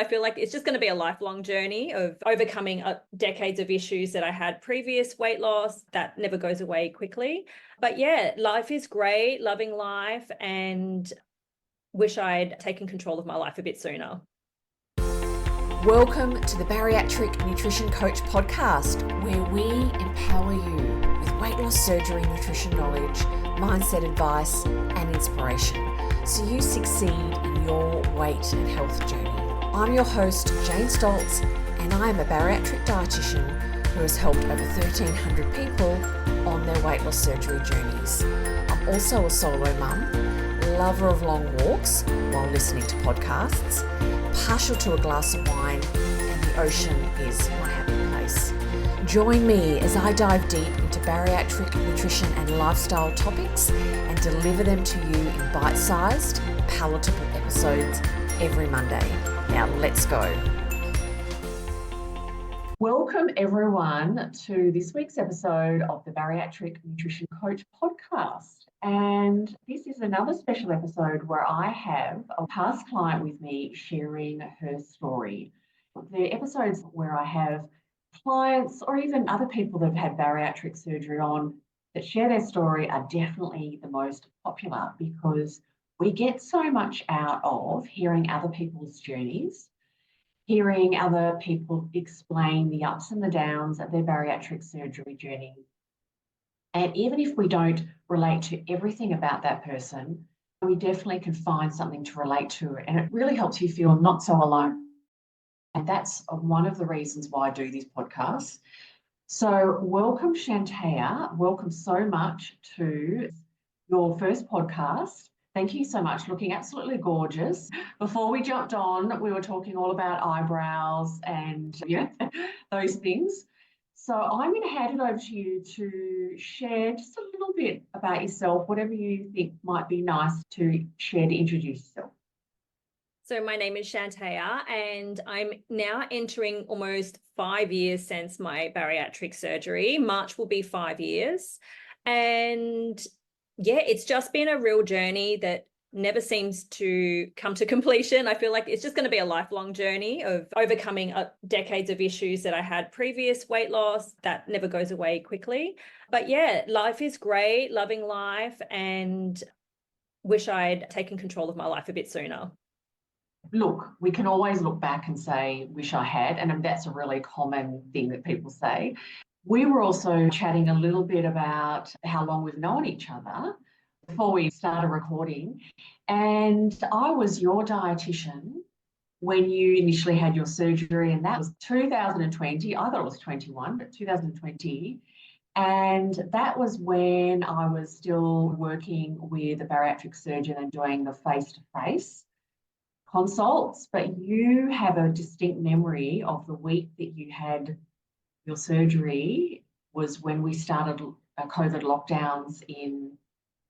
I feel like it's just going to be a lifelong journey of overcoming decades of issues that I had previous, weight loss that never goes away quickly. But yeah, life is great, loving life, and wish I'd taken control of my life a bit sooner. Welcome to the Bariatric Nutrition Coach podcast, where we empower you with weight loss surgery, nutrition knowledge, mindset advice, and inspiration so you succeed in your weight and health journey. I'm your host, Jane Stoltz, and I am a bariatric dietitian who has helped over 1,300 people on their weight loss surgery journeys. I'm also a solo mum, lover of long walks while listening to podcasts, partial to a glass of wine, and the ocean is my happy place. Join me as I dive deep into bariatric nutrition and lifestyle topics and deliver them to you in bite-sized, palatable episodes every Monday. Now let's go. Welcome everyone to this week's episode of the Bariatric Nutrition Coach podcast. And this is another special episode where I have a past client with me sharing her story. The episodes where I have clients or even other people that have had bariatric surgery on that share their story are definitely the most popular because we get so much out of hearing other people's journeys, hearing other people explain the ups and the downs of their bariatric surgery journey. And even if we don't relate to everything about that person, we definitely can find something to relate to. And it really helps you feel not so alone. And that's one of the reasons why I do these podcasts. So welcome, Chanteya. Welcome so much to your first podcast. Thank you so much. Looking absolutely gorgeous. Before we jumped on, we were talking all about eyebrows and those things. So I'm going to hand it over to you to share just a little bit about yourself, whatever you think might be nice to share to introduce yourself. So my name is Chanteya, and I'm now entering almost 5 years since my bariatric surgery. March will be 5 years. And yeah, it's just been a real journey that never seems to come to completion. I feel like it's just going to be a lifelong journey of overcoming decades of issues that I had previous, weight loss that never goes away quickly. But yeah, life is great, loving life, and wish I'd taken control of my life a bit sooner. Look, we can always look back and say, wish I had, and that's a really common thing that people say. We were also chatting a little bit about how long we've known each other before we started recording. And I was your dietitian when you initially had your surgery, and that was 2020. I thought it was 21, but 2020. And that was when I was still working with a bariatric surgeon and doing the face-to-face consults. But you have a distinct memory of the week that you had your surgery was when we started COVID lockdowns in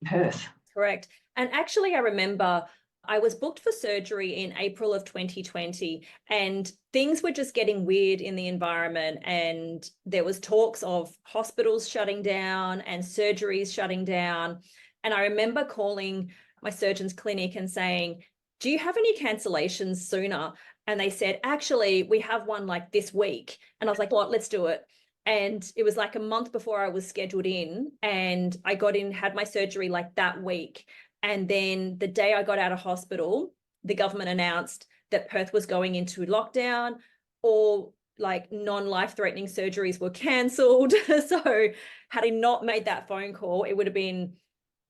Perth. Correct. And actually, I remember I was booked for surgery in April of 2020, and things were just getting weird in the environment. And there was talks of hospitals shutting down and surgeries shutting down. And I remember calling my surgeon's clinic and saying, do you have any cancellations sooner? And they said, actually, we have one like this week. And I was like, what? Let's do it. And it was like a month before I was scheduled in, and I got in, had my surgery like that week. And then the day I got out of hospital, the government announced that Perth was going into lockdown. All like non-life-threatening surgeries were cancelled. So had I not made that phone call, it would have been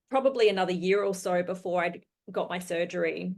probably another year or so before I got my surgery.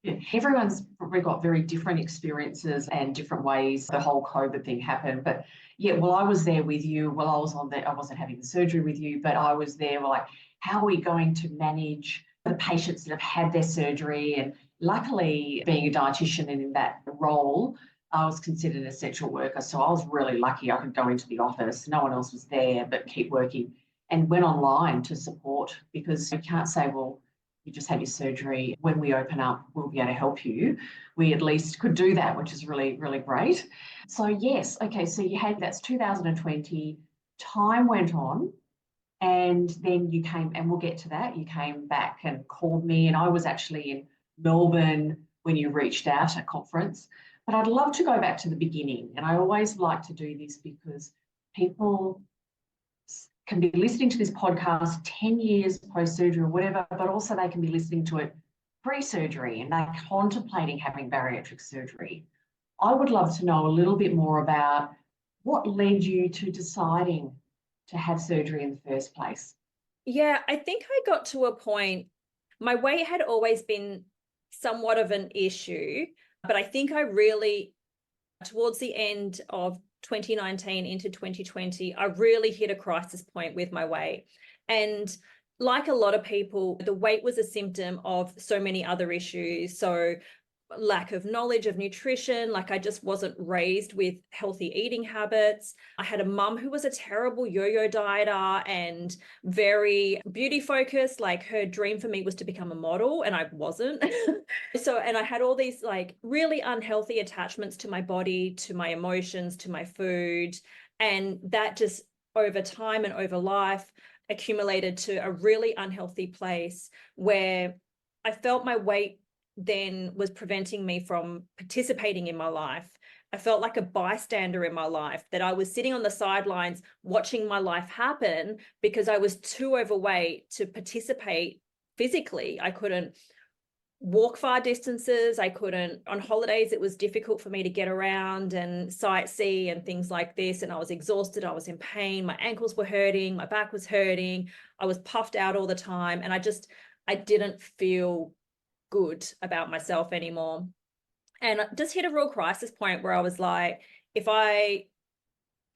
Yeah, everyone's probably got very different experiences and different ways the whole COVID thing happened. But yeah, well, I was there with you. Well, I was on there. I wasn't having the surgery with you, but I was there. We're like, how are we going to manage the patients that have had their surgery? And luckily, being a dietitian and in that role, I was considered an essential worker. So I was really lucky I could go into the office. No one else was there, but keep working, and went online to support, because you can't say, well, you just had your surgery. When we open up, we'll be able to help you. We at least could do that, which is really, really great. So yes, okay, so you had, that's 2020, time went on, and then you came, and we'll get to that, you came back and called me, and I was actually in Melbourne when you reached out at a conference. But I'd love to go back to the beginning. And I always like to do this because people can be listening to this podcast 10 years post-surgery or whatever, but also they can be listening to it pre-surgery and they're contemplating having bariatric surgery. I would love to know a little bit more about what led you to deciding to have surgery in the first place. Yeah, I think I got to a point, my weight had always been somewhat of an issue, but I think I really, towards the end of 2019 into 2020, I really hit a crisis point with my weight. And like a lot of people, the weight was a symptom of so many other issues. So lack of knowledge of nutrition, like I just wasn't raised with healthy eating habits. I had a mum who was a terrible yo-yo dieter and very beauty focused. Like her dream for me was to become a model and I wasn't. And I had all these like really unhealthy attachments to my body, to my emotions, to my food. And that just over time and over life accumulated to a really unhealthy place where I felt my weight then was preventing me from participating in my life. I felt like a bystander in my life, that I was sitting on the sidelines watching my life happen because I was too overweight to participate physically. I couldn't walk far distances. I couldn't, on holidays, it was difficult for me to get around and sightsee and things like this. And I was exhausted. I was in pain. My ankles were hurting. My back was hurting. I was puffed out all the time. And I didn't feel good about myself anymore. And I just hit a real crisis point where I was like, if I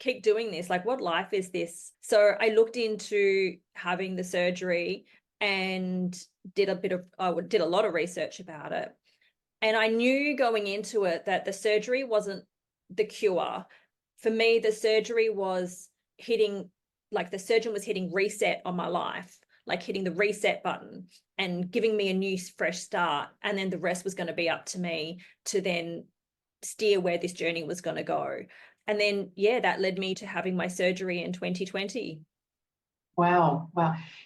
keep doing this, like what life is this? So I looked into having the surgery and did a lot of research about it. And I knew going into it that the surgery wasn't the cure. For me, the surgery was the surgeon was hitting reset on my life, like hitting the reset button and giving me a new fresh start. And then the rest was going to be up to me to then steer where this journey was going to go. And then, yeah, that led me to having my surgery in 2020. Wow.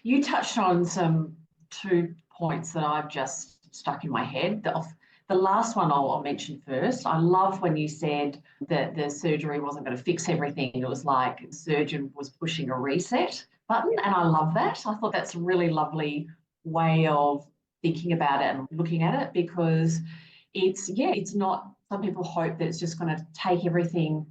You touched on two points that I've just stuck in my head. The last one I'll mention first. I love when you said that the surgery wasn't going to fix everything. It was like the surgeon was pushing a reset button. And I love that. I thought that's a really lovely way of thinking about it and looking at it, because it's not, some people hope that it's just going to take everything,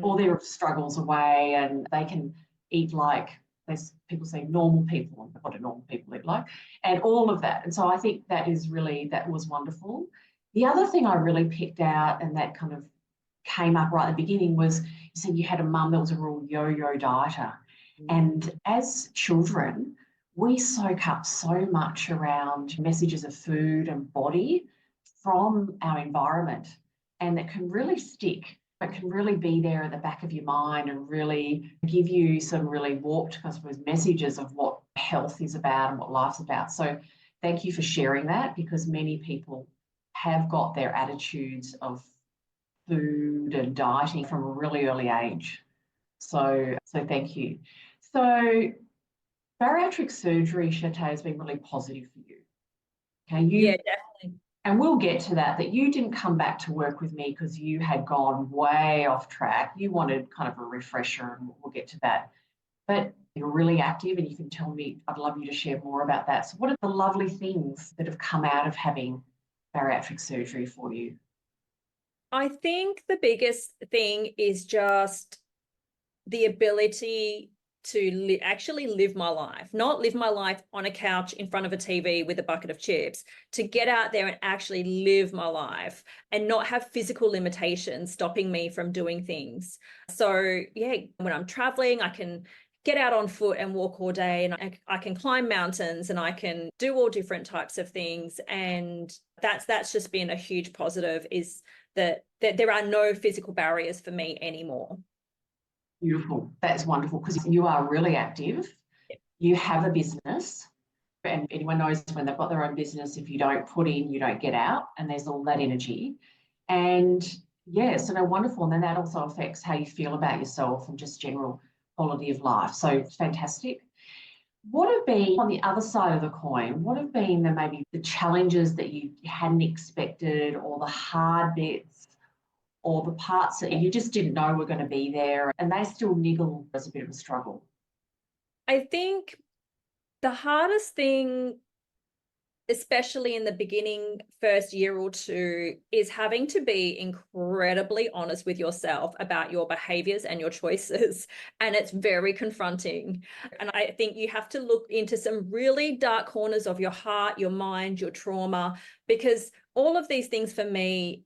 all their struggles away and they can eat like, there's people say normal people, and what do normal people eat like, and all of that. And so I think that was wonderful. The other thing I really picked out, and that kind of came up right at the beginning, was you said you had a mum that was a real yo-yo dieter. And as children, we soak up so much around messages of food and body from our environment, and that can really stick. It can really be there at the back of your mind and really give you some really warped, I suppose, messages of what health is about and what life's about. So thank you for sharing that, because many people have got their attitudes of food and dieting from a really early age. So thank you. So bariatric surgery, Chanteya, has been really positive for you. Okay, Yeah, definitely. and we'll get to that you didn't come back to work with me because you had gone way off track. You wanted kind of a refresher, and we'll get to that. But you're really active, and you can tell me, I'd love you to share more about that. So what are the lovely things that have come out of having bariatric surgery for you? I think the biggest thing is just the ability to actually live my life, not live my life on a couch in front of a TV with a bucket of chips, to get out there and actually live my life and not have physical limitations stopping me from doing things. So yeah, when I'm traveling, I can get out on foot and walk all day, and I can climb mountains, and I can do all different types of things. And that's just been a huge positive, is that there are no physical barriers for me anymore. Beautiful. That's wonderful, because you are really active. You have a business, and anyone knows when they've got their own business, if you don't put in, you don't get out, and there's all that energy. And yeah, so they're wonderful. And then that also affects how you feel about yourself and just general quality of life. So it's fantastic. What have been, on the other side of the coin, what have been maybe the challenges that you hadn't expected, or the hard bits, or the parts that you just didn't know were going to be there and they still niggle as a bit of a struggle? I think the hardest thing, especially in the beginning first year or two, is having to be incredibly honest with yourself about your behaviors and your choices. And it's very confronting. And I think you have to look into some really dark corners of your heart, your mind, your trauma, because all of these things for me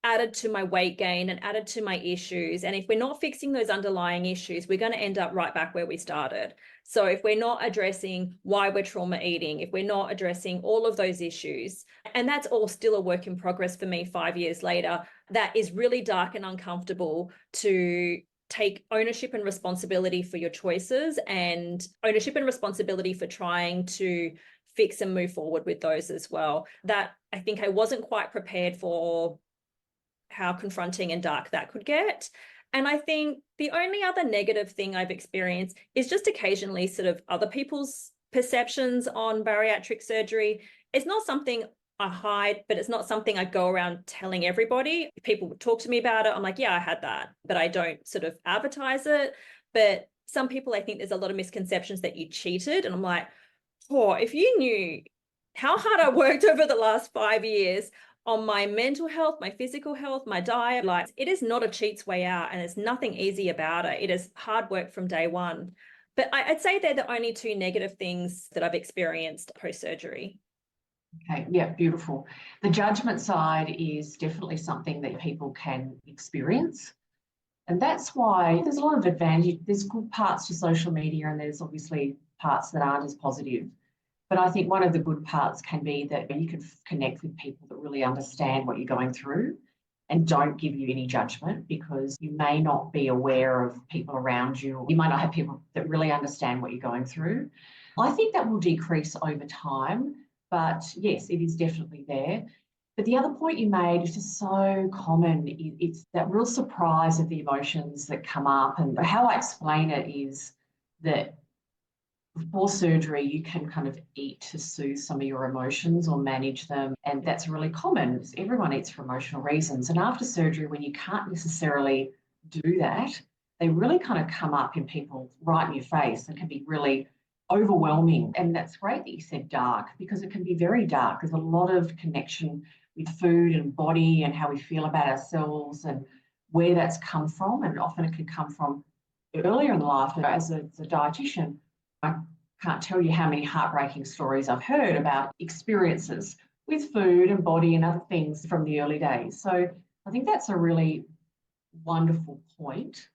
added to my weight gain and added to my issues. And if we're not fixing those underlying issues, we're going to end up right back where we started. So if we're not addressing why we're trauma eating, if we're not addressing all of those issues, and that's all still a work in progress for me 5 years later, that is really dark and uncomfortable to take ownership and responsibility for your choices and ownership and responsibility for trying to fix and move forward with those as well. That I think I wasn't quite prepared for how confronting and dark that could get. And I think the only other negative thing I've experienced is just occasionally sort of other people's perceptions on bariatric surgery. It's not something I hide, but it's not something I go around telling everybody. If people would talk to me about it, I'm like, yeah, I had that, but I don't sort of advertise it. But some people, I think there's a lot of misconceptions that you cheated. And I'm like, oh, if you knew how hard I worked over the last 5 years on my mental health, my physical health, my diet, like it is not a cheat's way out and there's nothing easy about it. It is hard work from day one. But I'd say they're the only two negative things that I've experienced post-surgery. Okay, yeah, beautiful. The judgment side is definitely something that people can experience. And that's why there's a lot of advantage. There's good parts to social media and there's obviously parts that aren't as positive. But I think one of the good parts can be that you can connect with people that really understand what you're going through and don't give you any judgment, because you may not be aware of people around you. You might not have people that really understand what you're going through. I think that will decrease over time, but yes, it is definitely there. But the other point you made is just so common. It's that real surprise of the emotions that come up. And how I explain it is that before surgery, you can kind of eat to soothe some of your emotions or manage them. And that's really common. Everyone eats for emotional reasons. And after surgery, when you can't necessarily do that, they really kind of come up in people right in your face and can be really overwhelming. And that's great that you said dark, because it can be very dark. There's a lot of connection with food and body and how we feel about ourselves and where that's come from. And often it can come from earlier in life. As a dietitian, I can't tell you how many heartbreaking stories I've heard about experiences with food and body and other things from the early days. So I think that's a really wonderful point.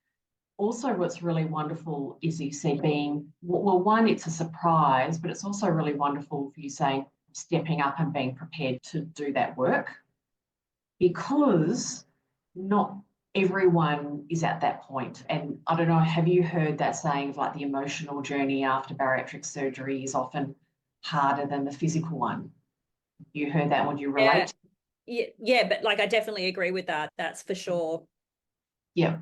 Also, what's really wonderful is you said being, well, one, it's a surprise, but it's also really wonderful for you saying stepping up and being prepared to do that work, because not everyone is at that point. And I don't know, have you heard that saying of like the emotional journey after bariatric surgery is often harder than the physical one? You heard that? Would you relate? Yeah, but like I definitely agree with that. That's for sure. Yeah.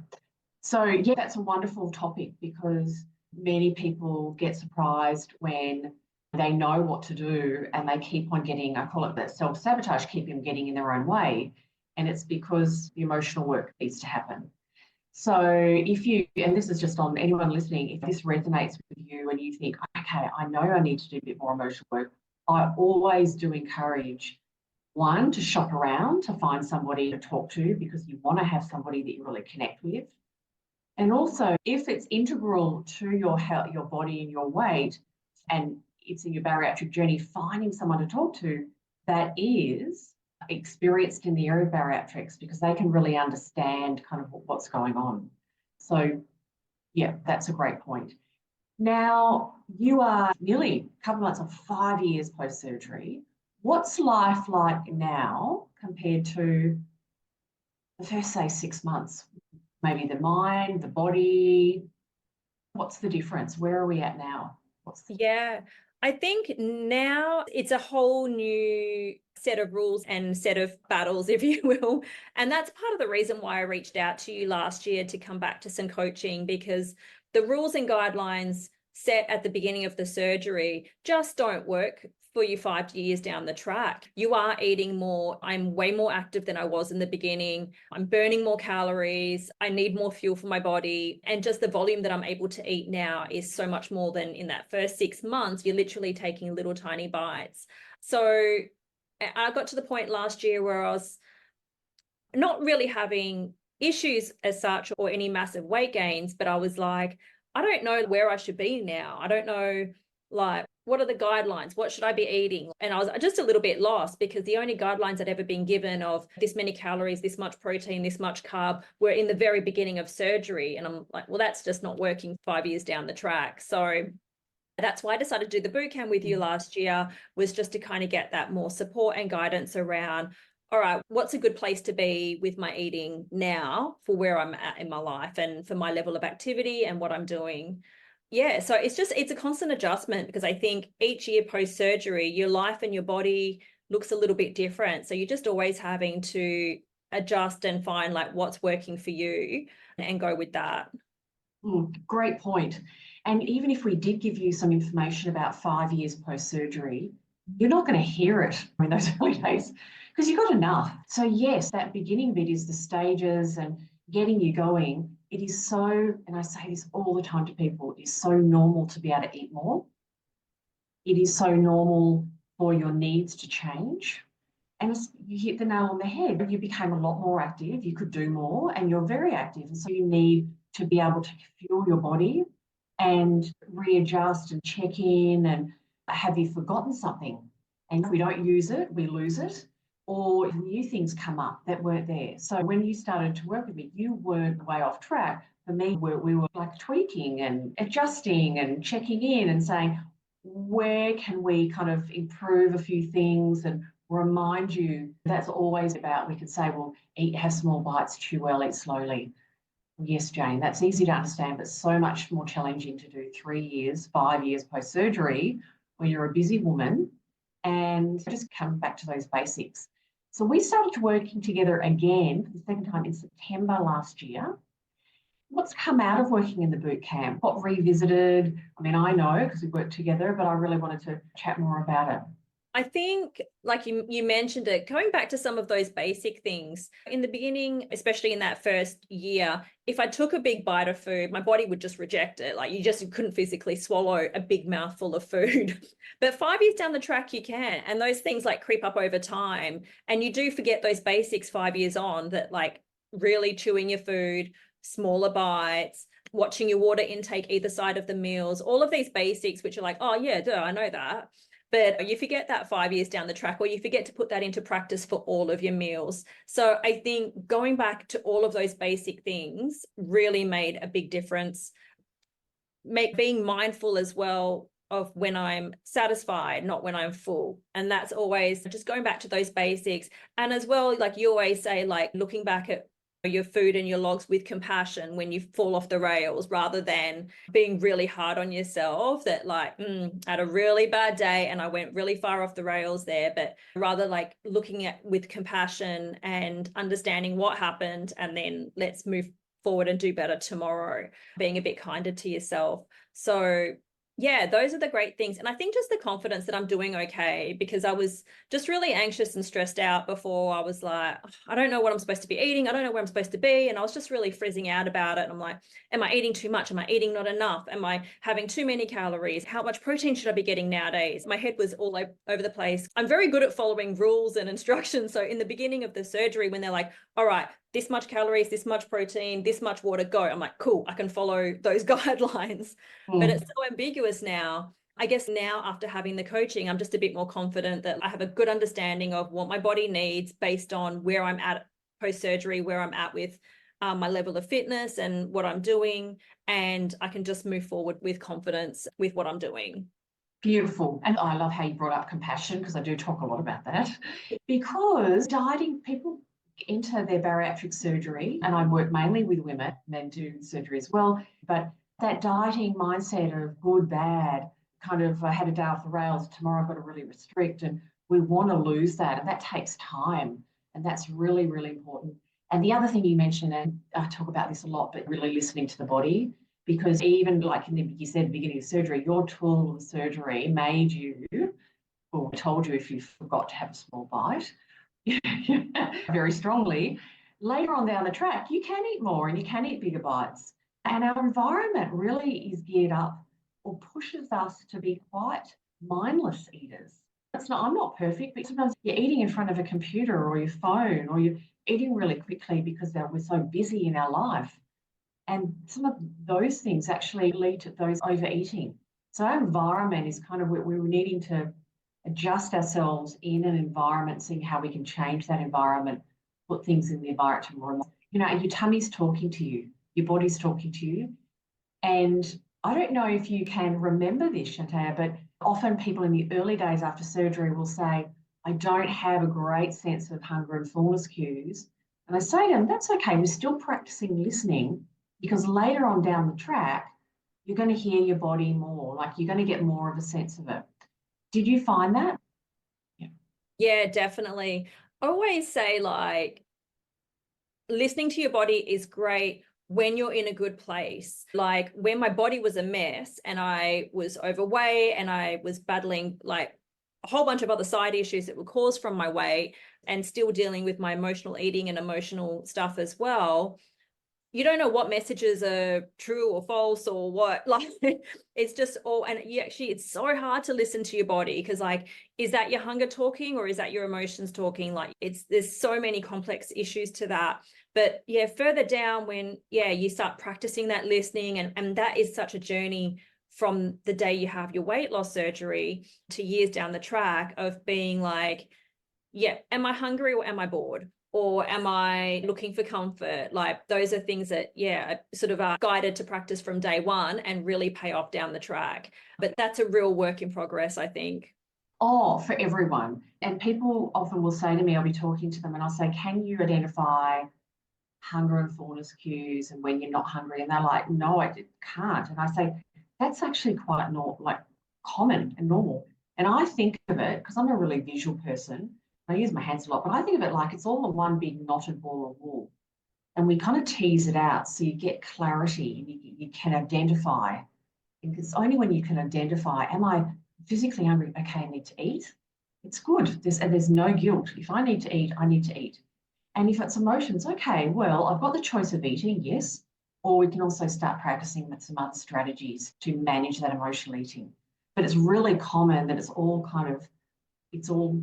So yeah, that's a wonderful topic, because many people get surprised when they know what to do and they keep on getting, I call it that self-sabotage, keep them getting in their own way. And it's because the emotional work needs to happen. So if you, and this is just on anyone listening, if this resonates with you and you think, okay, I know I need to do a bit more emotional work, I always do encourage, one, to shop around to find somebody to talk to, because you want to have somebody that you really connect with. And also, if it's integral to your health, your body and your weight, and it's in your bariatric journey, finding someone to talk to that is experienced in the area of bariatrics, because they can really understand kind of what's going on. So yeah, that's a great point. Now, you are nearly a couple of months or 5 years post-surgery. What's life like now compared to the first, say, 6 months? Maybe the mind, the body. What's the difference? Where are we at now? Yeah, I think now it's a whole new set of rules and set of battles, if you will. And that's part of the reason why I reached out to you last year to come back to some coaching, because the rules and guidelines set at the beginning of the surgery just don't work for you 5 years down the track. You are eating more. I'm way more active than I was in the beginning. I'm burning more calories. I need more fuel for my body. And just the volume that I'm able to eat now is so much more than in that first 6 months. You're literally taking little tiny bites. So I got to the point last year where I was not really having issues as such or any massive weight gains, but I was like, I don't know where I should be now. I don't know, like, what are the guidelines? What should I be eating? And I was just a little bit lost because the only guidelines I'd ever been given of this many calories, this much protein, this much carb were in the very beginning of surgery. And I'm like, well, that's just not working 5 years down the track. So that's why I decided to do the boot camp with you last year, was just to kind of get that more support and guidance around, all right, what's a good place to be with my eating now for where I'm at in my life and for my level of activity and what I'm doing. Yeah, so it's a constant adjustment because I think each year post-surgery, your life and your body looks a little bit different. So you're just always having to adjust and find like what's working for you and go with that. Great point. And even if we did give you some information about 5 years post-surgery, you're not going to hear it in those early days because you've got enough. So yes, that beginning bit is the stages and getting you going. It is so, and I say this all the time to people, it is so normal to be able to eat more. It is so normal for your needs to change. And you hit the nail on the head. You became a lot more active. You could do more and you're very active. And so you need to be able to fuel your body and readjust and check in and have you forgotten something? And if we don't use it, we lose it. Or new things come up that weren't there. So when you started to work with me, you weren't way off track. For me, we were like tweaking and adjusting and checking in and saying, where can we kind of improve a few things and remind you that's always about, we could say, well, have small bites, chew well, eat slowly. Yes, Jane, that's easy to understand, but so much more challenging to do 3 years, 5 years post-surgery when you're a busy woman and just come back to those basics. So we started working together again for the second time in September last year. What's come out of working in the boot camp? What revisited? I mean, I know because we worked together, but I really wanted to chat more about it. I think, like you mentioned it, going back to some of those basic things in the beginning, especially in that first year, if I took a big bite of food, my body would just reject it. Like you couldn't physically swallow a big mouthful of food. But 5 years down the track, you can. And those things like creep up over time. And you do forget those basics 5 years on, that like really chewing your food, smaller bites, watching your water intake either side of the meals, all of these basics, which are like, oh yeah, duh, I know that. But you forget that 5 years down the track, or you forget to put that into practice for all of your meals. So I think going back to all of those basic things really made a big difference. Being mindful as well of when I'm satisfied, not when I'm full. And that's always just going back to those basics. And as well, like you always say, like looking back at your food and your logs with compassion when you fall off the rails, rather than being really hard on yourself that like, I had a really bad day and I went really far off the rails there, but rather like looking at with compassion and understanding what happened and then let's move forward and do better tomorrow, being a bit kinder to yourself. So yeah, those are the great things. And I think just the confidence that I'm doing okay, because I was just really anxious and stressed out before. I was like, I don't know what I'm supposed to be eating. I don't know where I'm supposed to be. And I was just really frizzing out about it. And I'm like, am I eating too much? Am I eating not enough? Am I having too many calories? How much protein should I be getting nowadays? My head was all over the place. I'm very good at following rules and instructions. So in the beginning of the surgery, when they're like, all right, this much calories, this much protein, this much water, go. I'm like, cool, I can follow those guidelines. But it's so ambiguous now. I guess now after having the coaching, I'm just a bit more confident that I have a good understanding of what my body needs based on where I'm at post-surgery, where I'm at with my level of fitness and what I'm doing. And I can just move forward with confidence with what I'm doing. Beautiful. And I love how you brought up compassion, because I do talk a lot about that. Because dieting, people enter their bariatric surgery, and I work mainly with women, men do surgery as well, but that dieting mindset of good, bad, kind of I had a day off the rails, tomorrow I've got to really restrict, and we want to lose that, and that takes time, and that's really, really important. And the other thing you mentioned, and I talk about this a lot, but really listening to the body, because even like you said, beginning of surgery, your tool of surgery made you Well, I told you if you forgot to have a small bite, very strongly, later on down the track, you can eat more and you can eat bigger bites. And our environment really is geared up or pushes us to be quite mindless eaters. I'm not perfect, but sometimes you're eating in front of a computer or your phone, or you're eating really quickly because we're so busy in our life. And some of those things actually lead to those overeating. So our environment is kind of where we're needing to adjust ourselves in an environment, seeing how we can change that environment, put things in the environment more and more. Your tummy's talking to you, your body's talking to you. And I don't know if you can remember this, Chanteya, but often people in the early days after surgery will say, I don't have a great sense of hunger and fullness cues. And I say to them, that's okay, we're still practicing listening, because later on down the track, you're going to hear your body more, like you're going to get more of a sense of it. Did you find that? Yeah, definitely. I always say, like, listening to your body is great when you're in a good place. Like when my body was a mess and I was overweight and I was battling like a whole bunch of other side issues that were caused from my weight, and still dealing with my emotional eating and emotional stuff as well, you don't know what messages are true or false or what, like it's just all, and you actually, it's so hard to listen to your body, because like, is that your hunger talking or is that your emotions talking? Like there's so many complex issues to that. But yeah, further down when you start practicing that listening, and that is such a journey from the day you have your weight loss surgery to years down the track of being like, am I hungry or am I bored? Or am I looking for comfort? Like those are things that, sort of are guided to practice from day one and really pay off down the track. But that's a real work in progress, I think. Oh, for everyone. And people often will say to me, I'll be talking to them and I'll say, can you identify hunger and fullness cues and when you're not hungry? And they're like, no, I can't. And I say, that's actually quite common and normal. And I think of it, because I'm a really visual person, I use my hands a lot, but I think of it like it's all a one big knotted ball of wool. And we kind of tease it out so you get clarity and you can identify. And it's only when you can identify, am I physically hungry? Okay, I need to eat. It's good. There's no guilt. If I need to eat, I need to eat. And if it's emotions, okay, well, I've got the choice of eating, yes. Or we can also start practicing with some other strategies to manage that emotional eating. But it's really common that it's all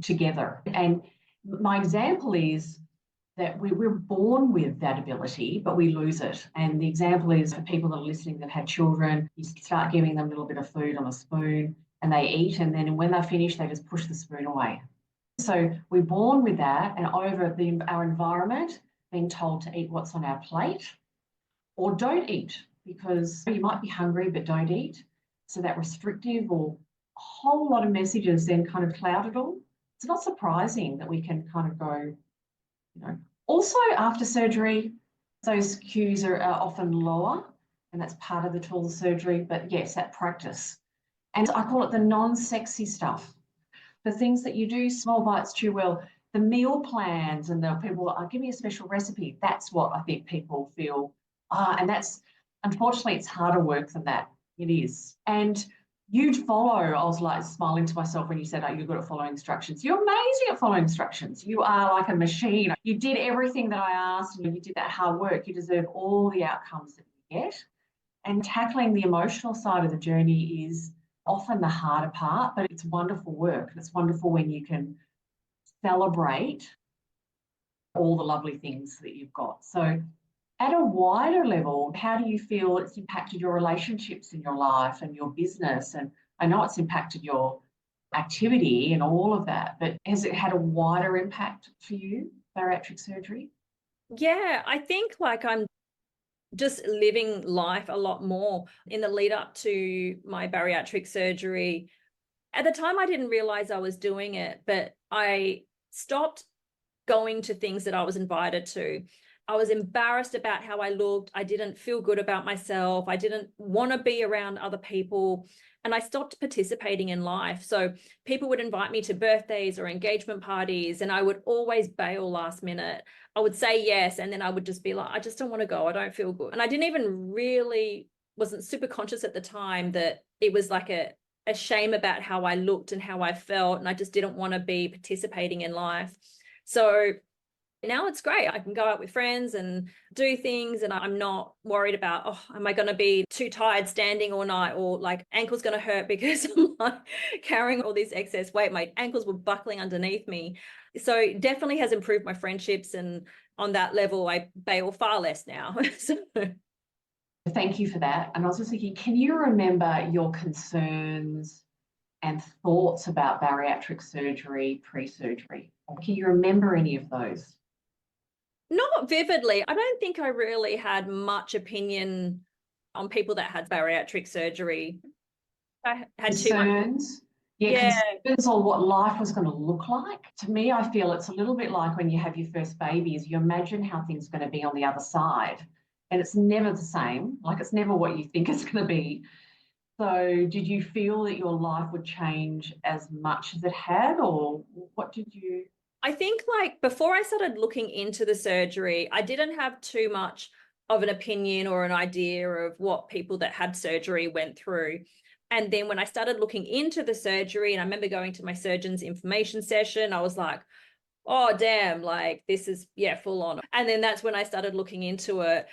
together. And my example is that we're born with that ability, but we lose it. And the example is for people that are listening that have children, you start giving them a little bit of food on a spoon and they eat, and then when they're finished, they just push the spoon away. So we're born with that, and over our environment, being told to eat what's on our plate or don't eat, because you might be hungry but don't eat. So that restrictive or a whole lot of messages then kind of cloud it all. It's not surprising that we can kind of go, Also, after surgery, those cues are often lower, and that's part of the tool of surgery. But yes, that practice. And I call it the non-sexy stuff. The things that you do, small bites, chew well, the meal plans, and the people, give me a special recipe. That's what I think people feel. And that's, unfortunately, it's harder work than that. It is. And you'd follow, I was like smiling to myself when you said, you're good at following instructions. You're amazing at following instructions. You are like a machine. You did everything that I asked, and you did that hard work. You deserve all the outcomes that you get. And tackling the emotional side of the journey is often the harder part, but it's wonderful work. And it's wonderful when you can celebrate all the lovely things that you've got. So at a wider level, how do you feel it's impacted your relationships in your life and your business? And I know it's impacted your activity and all of that, but has it had a wider impact for you, bariatric surgery? Yeah, I think like I'm just living life a lot more in the lead up to my bariatric surgery. At the time, I didn't realize I was doing it, but I stopped going to things that I was invited to. I was embarrassed about how I looked. I didn't feel good about myself. I didn't want to be around other people. And I stopped participating in life. So people would invite me to birthdays or engagement parties, and I would always bail last minute. I would say yes, and then I would just be like, I just don't want to go. I don't feel good. And I didn't even wasn't super conscious at the time that it was like a shame about how I looked and how I felt, and I just didn't want to be participating in life. So now it's great. I can go out with friends and do things, and I'm not worried about, oh, am I going to be too tired standing all night, or like ankle's going to hurt because I'm like carrying all this excess weight. My ankles were buckling underneath me. So it definitely has improved my friendships, and on that level, I bail far less now. So. Thank you for that. And I was just thinking, can you remember your concerns and thoughts about bariatric surgery pre-surgery? Can you remember any of those? Not vividly. I don't think I really had much opinion on people that had bariatric surgery. I had too much. Concerns? Yeah, concerns on what life was going to look like. To me, I feel it's a little bit like when you have your first baby, is you imagine how things are going to be on the other side. And it's never the same. Like, it's never what you think it's going to be. So did you feel that your life would change as much as it had, or what did you? I think like before I started looking into the surgery, I didn't have too much of an opinion or an idea of what people that had surgery went through. And then when I started looking into the surgery, and I remember going to my surgeon's information session, I was like, oh, damn, like this is, yeah, full on. And then that's when I started looking into it.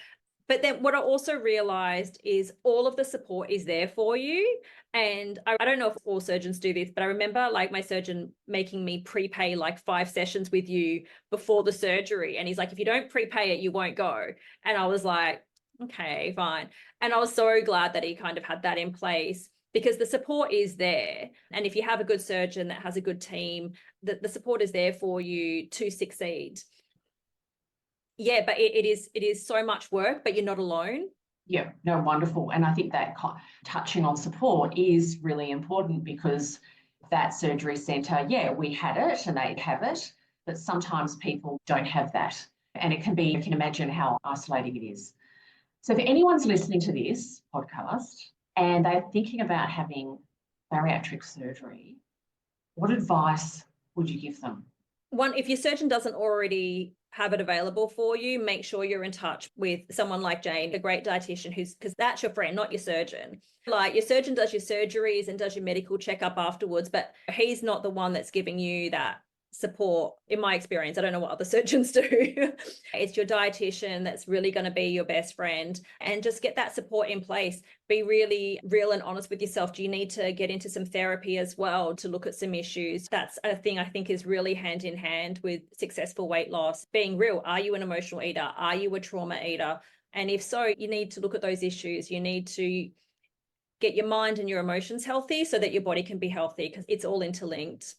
But then what I also realized is all of the support is there for you. And I don't know if all surgeons do this, but I remember like my surgeon making me prepay like 5 sessions with you before the surgery. And he's like, if you don't prepay it, you won't go. And I was like, okay, fine. And I was so glad that he kind of had that in place, because the support is there. And if you have a good surgeon that has a good team, the support is there for you to succeed. Yeah, but it is so much work, but you're not alone. Yeah, no, wonderful. And I think that touching on support is really important, because that surgery centre, yeah, we had it and they have it, but sometimes people don't have that. And it can be, you can imagine how isolating it is. So if anyone's listening to this podcast and they're thinking about having bariatric surgery, what advice would you give them? One, if your surgeon doesn't already have it available for you, make sure you're in touch with someone like Jane, a great dietitian, because that's your friend, not your surgeon. Like, your surgeon does your surgeries and does your medical checkup afterwards, but he's not the one that's giving you that support. In my experience, I don't know what other surgeons do. It's your dietitian that's really going to be your best friend, and just get that support in place. Be really real and honest with yourself. Do you need to get into some therapy as well to look at some issues? That's a thing I think is really hand in hand with successful weight loss. Being real. Are you an emotional eater? Are you a trauma eater? And if so, you need to look at those issues. You need to get your mind and your emotions healthy so that your body can be healthy, because it's all interlinked.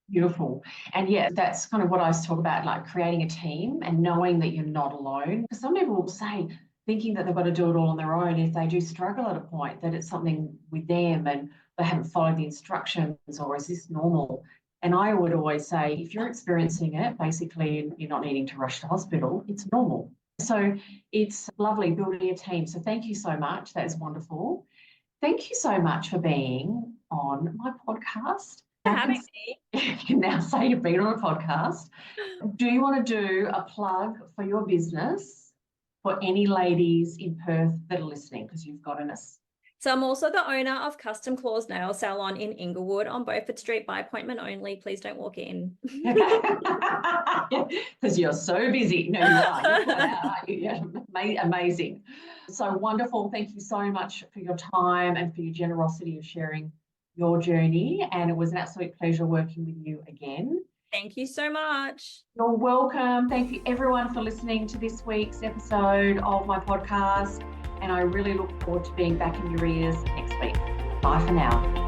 Beautiful. And yeah, that's kind of what I was talking about, like creating a team and knowing that you're not alone. Because some people will say, thinking that they've got to do it all on their own, if they do struggle at a point, that it's something with them and they haven't followed the instructions, or is this normal? And I would always say, if you're experiencing it, basically, and you're not needing to rush to hospital, it's normal. So it's lovely building a team. So thank you so much. That is wonderful. Thank you so much for being on my podcast. Having me. You can now say you've been on a podcast. Do you want to do a plug for your business for any ladies in Perth that are listening, because you've got us? So I'm also the owner of Custom Claws Nail Salon in Inglewood on Beaufort Street, by appointment only. Please don't walk in. Because you're so busy. No, you are. You're flat out, aren't you? Yeah, amazing. So wonderful. Thank you so much for your time and for your generosity of sharing your journey. And it was an absolute pleasure working with you again. Thank you so much. You're welcome. Thank you everyone for listening to this week's episode of my podcast. And I really look forward to being back in your ears next week. Bye for now.